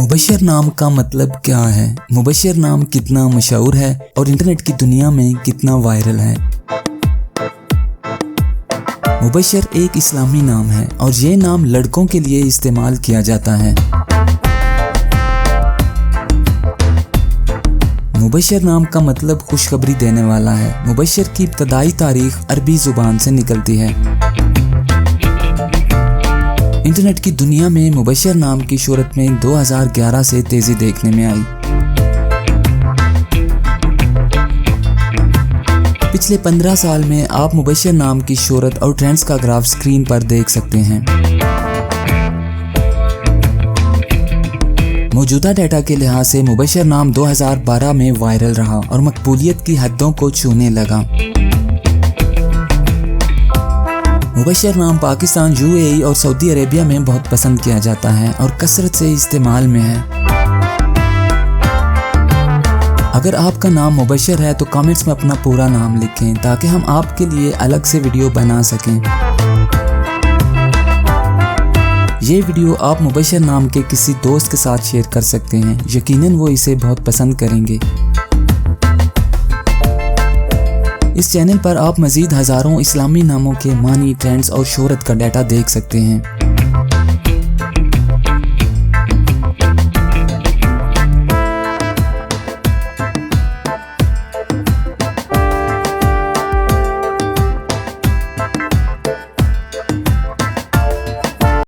मुबशर नाम का मतलब क्या है? मुबशर नाम कितना मशहूर है और इंटरनेट की दुनिया में कितना वायरल है? मुबशर एक इस्लामी नाम है और ये नाम लड़कों के लिए इस्तेमाल किया जाता है। मुबशर नाम का मतलब खुशखबरी देने वाला है। मुबशर की इब्तदाई तारीख अरबी जुबान से निकलती है। इंटरनेट की दुनिया में मुबशर नाम की शोहरत में 2011 से तेजी देखने में आई। पिछले 15 साल में आप मुबशर नाम की शोहरत और ट्रेंड्स का ग्राफ स्क्रीन पर देख सकते हैं। मौजूदा डेटा के लिहाज से मुबशर नाम 2012 में वायरल रहा और मकबूलियत की हदों को छूने लगा। मुबशर नाम पाकिस्तान, यूएई और सऊदी अरेबिया में बहुत पसंद किया जाता है और कसरत से इस्तेमाल में है। अगर आपका नाम मुबशर है तो कमेंट्स में अपना पूरा नाम लिखें ताकि हम आपके लिए अलग से वीडियो बना सकें। ये वीडियो आप मुबशर नाम के किसी दोस्त के साथ शेयर कर सकते हैं, यकीनन वो इसे बहुत पसंद करेंगे। इस चैनल पर आप मज़ीद हज़ारों इस्लामी नामों के मानी, ट्रेंड्स और शोहरत का डाटा देख सकते हैं।